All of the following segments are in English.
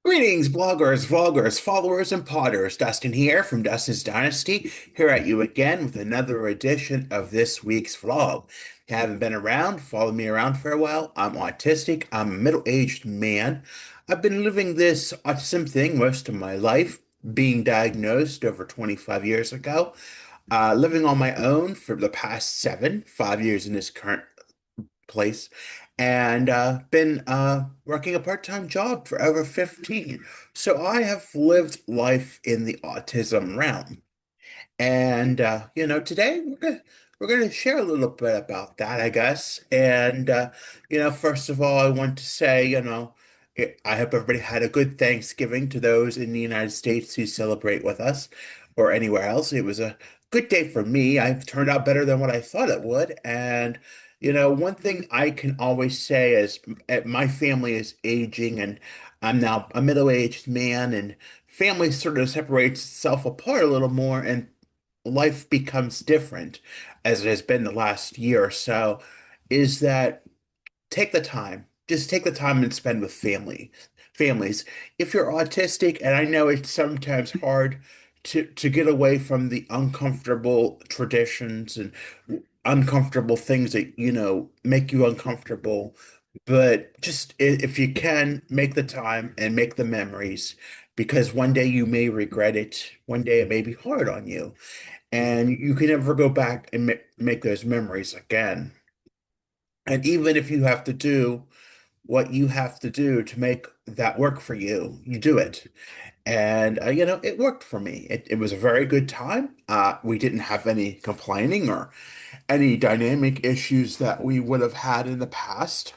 Greetings, bloggers, vloggers, followers, and potters. Dustin here from Dustin's Dynasty, here at you again with another edition of this week's vlog. If you haven't been around, follow me around for a while. I'm autistic. I'm a middle-aged man. I've been living this autism thing most of my life, being diagnosed over 25 years ago, living on my own for the past 5 years in this current place, and been working a part-time job for over 15. So I have lived life in the autism realm. And today we're gonna share a little bit about that, I guess. And first of all, I want to say, I hope everybody had a good Thanksgiving to those in the United States who celebrate with us or anywhere else. It was a good day for me. I've turned out better than what I thought it would. And one thing I can always say is my family is aging, and I'm now a middle-aged man, and family sort of separates itself apart a little more, and life becomes different as it has been the last year or so, is that take the time. Just take the time and spend with families. If you're autistic, and I know it's sometimes hard to get away from the uncomfortable traditions and uncomfortable things that, make you uncomfortable, but just if you can, make the time and make the memories, because one day you may regret it. One day it may be hard on you, and you can never go back and make those memories again. And even if you have to do what you have to do to make that work for you, you do it. And it worked for me. It was a very good time. We didn't have any complaining or any dynamic issues that we would have had in the past.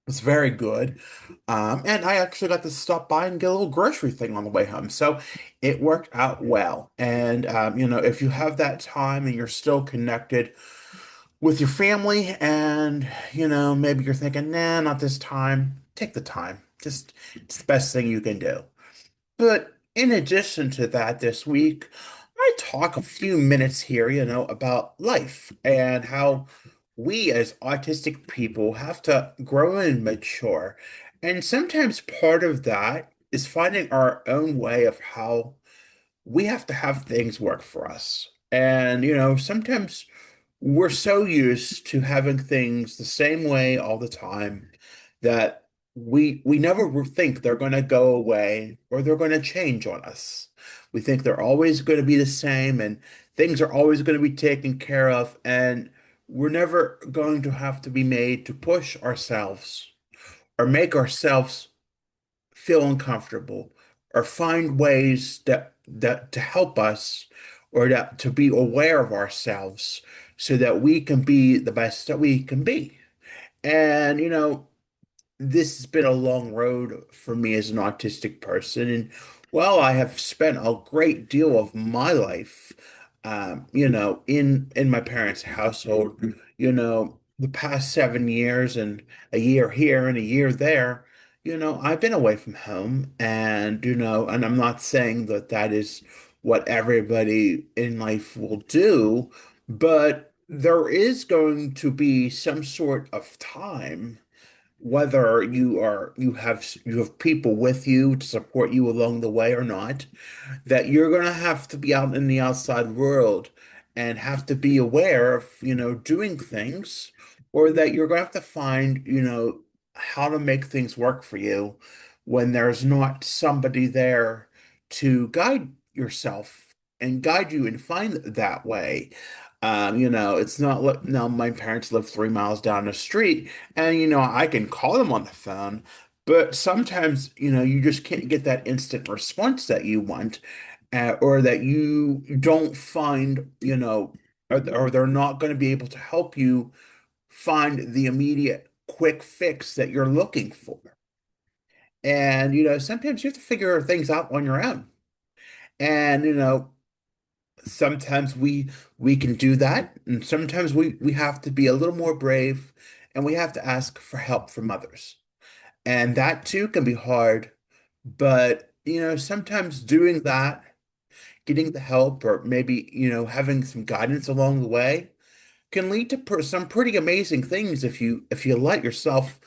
It's very good. And I actually got to stop by and get a little grocery thing on the way home. So it worked out well. And, if you have that time and you're still connected with your family, and, maybe you're thinking, nah, not this time, take the time. Just, it's the best thing you can do. But in addition to that, this week, I talk a few minutes here, about life and how we as autistic people have to grow and mature. And sometimes part of that is finding our own way of how we have to have things work for us. And, sometimes we're so used to having things the same way all the time that we never think they're going to go away or they're going to change on us. We think they're always going to be the same, and things are always going to be taken care of, and we're never going to have to be made to push ourselves or make ourselves feel uncomfortable or find ways that to help us, or that to be aware of ourselves so that we can be the best that we can be. And this has been a long road for me as an autistic person. And well, I have spent a great deal of my life, in my parents' household. The past 7 years, and a year here and a year there. I've been away from home, and and I'm not saying that that is what everybody in life will do, but there is going to be some sort of time, whether you have people with you to support you along the way or not, that you're going to have to be out in the outside world and have to be aware of, doing things, or that you're going to have to find, how to make things work for you when there's not somebody there to guide yourself and guide you and find that way. It's not like, now my parents live 3 miles down the street, and I can call them on the phone, but sometimes you just can't get that instant response that you want, or that you don't find, or they're not going to be able to help you find the immediate quick fix that you're looking for. And sometimes you have to figure things out on your own. And sometimes we can do that, and sometimes we have to be a little more brave, and we have to ask for help from others. And that too can be hard, but sometimes doing that, getting the help, or maybe having some guidance along the way, can lead to some pretty amazing things if you let yourself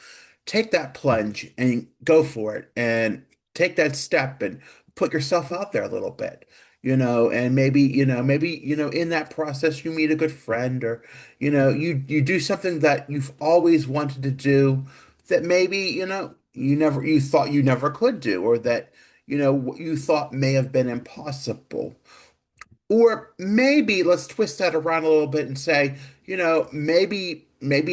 take that plunge and go for it. And take that step and put yourself out there a little bit, and maybe, in that process you meet a good friend, or, you do something that you've always wanted to do that maybe, you thought you never could do, or that, what you thought may have been impossible. Or maybe let's twist that around a little bit and say, maybe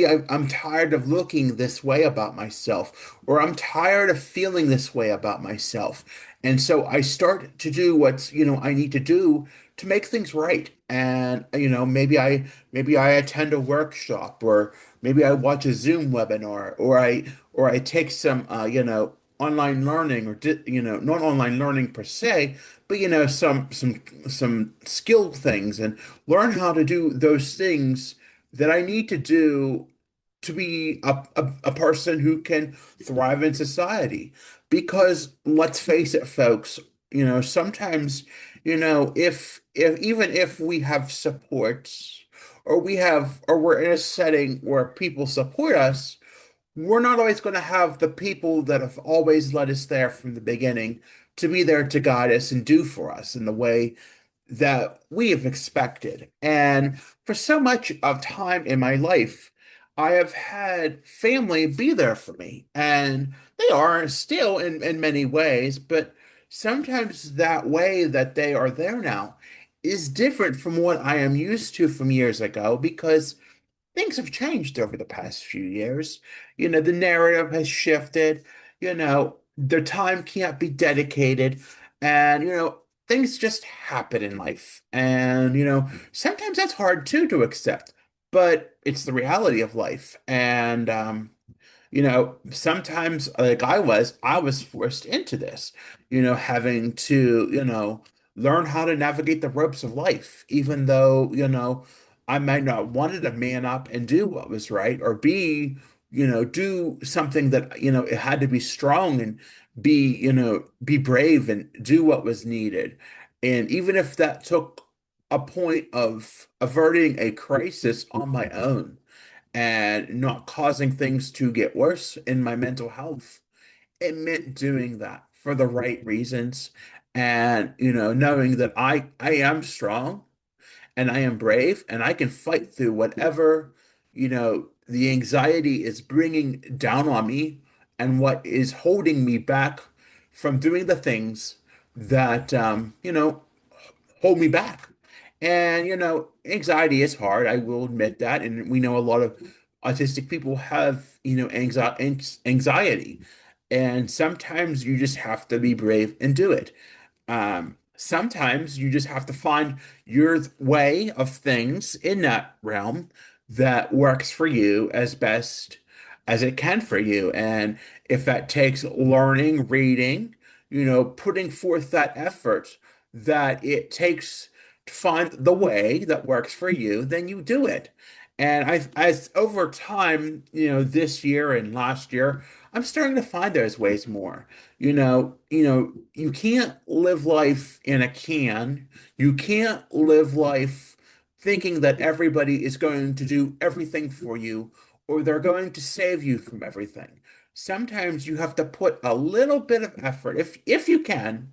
I'm tired of looking this way about myself, or I'm tired of feeling this way about myself. And so I start to do what's, I need to do to make things right. And, maybe I attend a workshop, or maybe I watch a Zoom webinar, or I take some, online learning, or not online learning per se, but, some skill things, and learn how to do those things that I need to do to be a person who can thrive in society. Because let's face it, folks, sometimes, if even if we have supports, or we're in a setting where people support us, we're not always going to have the people that have always led us there from the beginning to be there to guide us and do for us in the way that we have expected. And for so much of time in my life, I have had family be there for me. And they are still in many ways, but sometimes that way that they are there now is different from what I am used to from years ago, because things have changed over the past few years. The narrative has shifted. The time can't be dedicated. And, things just happen in life. And, sometimes that's hard too to accept, but it's the reality of life. And, sometimes, like I was forced into this, having to, learn how to navigate the ropes of life, even though, I might not wanted to man up and do what was right, or do something that, it had to be strong, and be brave and do what was needed. And even if that took a point of averting a crisis on my own, and not causing things to get worse in my mental health, it meant doing that for the right reasons. And, knowing that I am strong, and I am brave, and I can fight through whatever, the anxiety is bringing down on me, and what is holding me back from doing the things that, hold me back. And, anxiety is hard. I will admit that. And we know a lot of autistic people have, anxiety. And sometimes you just have to be brave and do it. Sometimes you just have to find your way of things in that realm that works for you as best as it can for you. And if that takes learning, reading, putting forth that effort that it takes to find the way that works for you, then you do it. And as over time, this year and last year, I'm starting to find those ways more. You can't live life in a can. You can't live life thinking that everybody is going to do everything for you, or they're going to save you from everything. Sometimes you have to put a little bit of effort, if you can,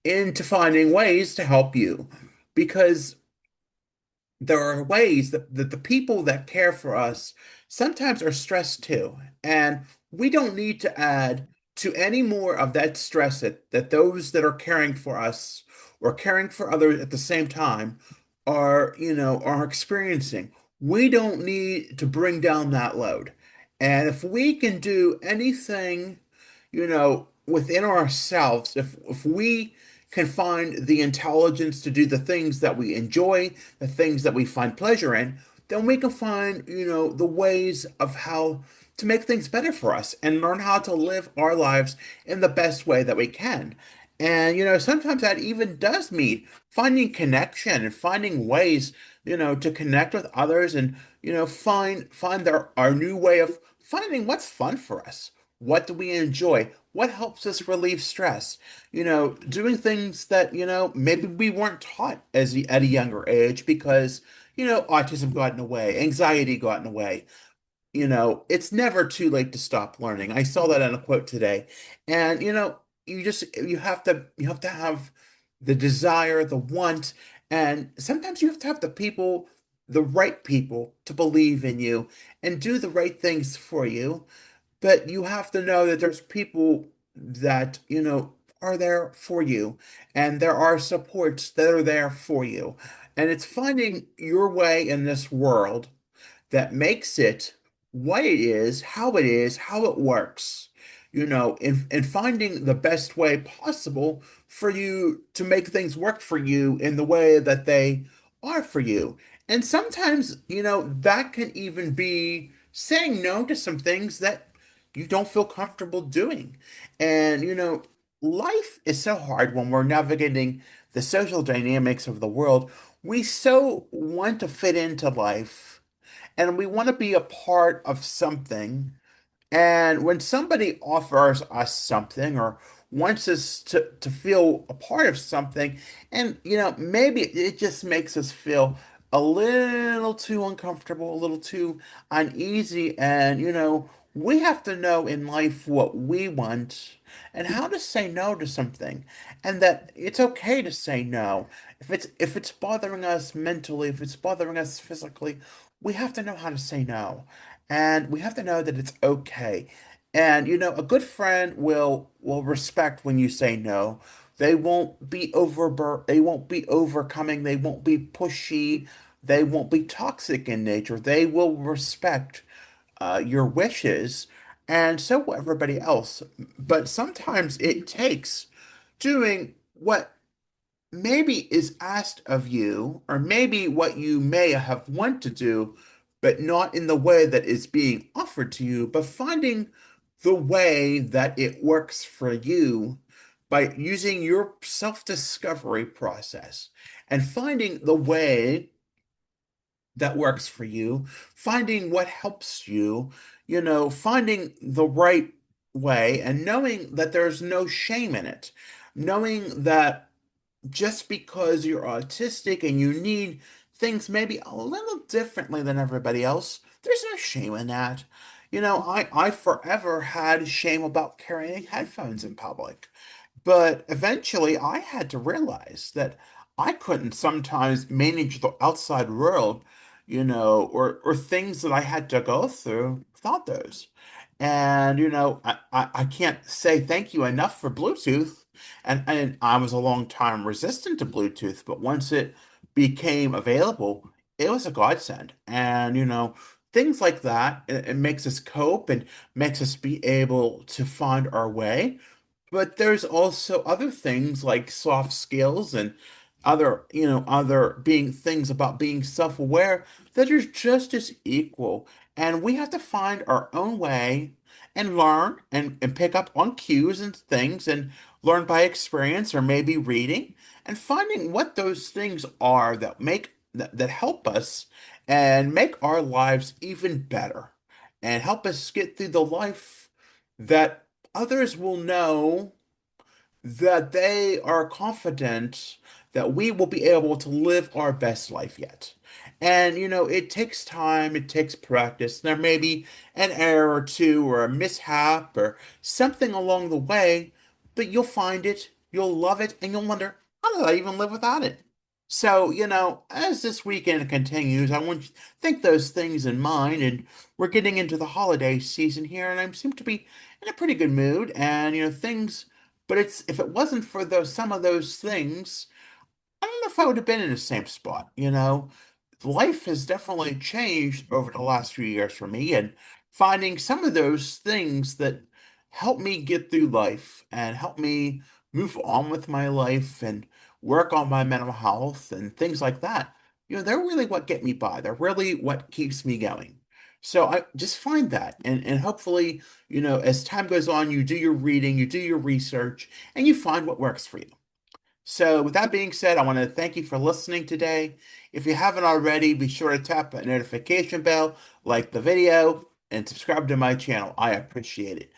into finding ways to help you, because there are ways that the people that care for us sometimes are stressed too. And we don't need to add to any more of that stress that those that are caring for us, or caring for others at the same time, are experiencing. We don't need to bring down that load. And if we can do anything, within ourselves, if we can find the intelligence to do the things that we enjoy, the things that we find pleasure in, then we can find, the ways of how to make things better for us, and learn how to live our lives in the best way that we can. And, sometimes that even does mean finding connection and finding ways, to connect with others, and, find our new way of finding what's fun for us. What do we enjoy? What helps us relieve stress? Doing things that, maybe we weren't taught at a younger age, because, autism got in the way, anxiety got in the way. It's never too late to stop learning. I saw that in a quote today. And, you have to have the desire, the want, and sometimes you have to have the people, the right people to believe in you and do the right things for you. But you have to know that there's people that, are there for you, and there are supports that are there for you. And it's finding your way in this world that makes it what it is, how it works, and finding the best way possible for you to make things work for you in the way that they are for you. And sometimes, that can even be saying no to some things that you don't feel comfortable doing. And, life is so hard when we're navigating the social dynamics of the world. We so want to fit into life and we want to be a part of something. And when somebody offers us something or wants us to feel a part of something, and maybe it just makes us feel a little too uncomfortable, a little too uneasy, and we have to know in life what we want and how to say no to something, and that it's okay to say no. If it's bothering us mentally, if it's bothering us physically, we have to know how to say no. And we have to know that it's okay. And a good friend will respect when you say no. They won't be overcoming, they won't be pushy, they won't be toxic in nature. They will respect your wishes, and so will everybody else. But sometimes it takes doing what maybe is asked of you, or maybe what you may have want to do, but not in the way that is being offered to you, but finding the way that it works for you by using your self-discovery process and finding the way that works for you, finding what helps you, finding the right way and knowing that there's no shame in it, knowing that just because you're autistic and you need things maybe a little differently than everybody else, there's no shame in that. I forever had shame about carrying headphones in public. But eventually I had to realize that I couldn't sometimes manage the outside world, or things that I had to go through without those. And, I can't say thank you enough for Bluetooth. And I was a long time resistant to Bluetooth, but once it became available, it was a godsend. And, things like that, it makes us cope and makes us be able to find our way. But there's also other things like soft skills and other being things about being self-aware that are just as equal. And we have to find our own way and learn and pick up on cues and things and learn by experience or maybe reading and finding what those things are that help us and make our lives even better and help us get through the life that others will know that they are confident that we will be able to live our best life yet. And it takes time, it takes practice. There may be an error or two, or a mishap, or something along the way, but you'll find it, you'll love it, and you'll wonder, how did I even live without it? So, as this weekend continues, I want you to think those things in mind. And we're getting into the holiday season here, and I seem to be in a pretty good mood. And, things, but if it wasn't for some of those things, I don't know if I would have been in the same spot. Life has definitely changed over the last few years for me, and finding some of those things that help me get through life and help me move on with my life and work on my mental health and things like that. They're really what get me by. They're really what keeps me going. So I just find that, and hopefully, as time goes on, you do your reading, you do your research, and you find what works for you. So, with that being said, I want to thank you for listening today. If you haven't already, be sure to tap that notification bell, like the video, and subscribe to my channel. I appreciate it.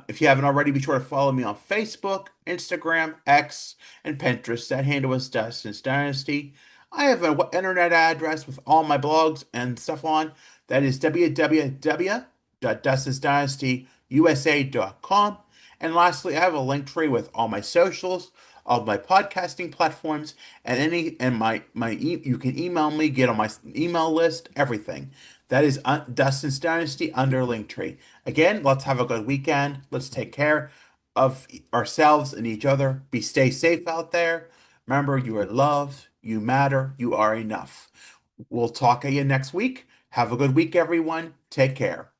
If you haven't already, be sure to follow me on Facebook, Instagram, X, and Pinterest. That handle is Dustin's Dynasty. I have an internet address with all my blogs and stuff on. That is www.dustinsdynastyusa.com. And lastly, I have a link tree with all my socials, all my podcasting platforms, and you can email me, get on my email list, everything. That is Dustin's Dynasty under Linktree. Again, let's have a good weekend. Let's take care of ourselves and each other. Stay safe out there. Remember, you are loved, you matter, you are enough. We'll talk again next week. Have a good week, everyone. Take care.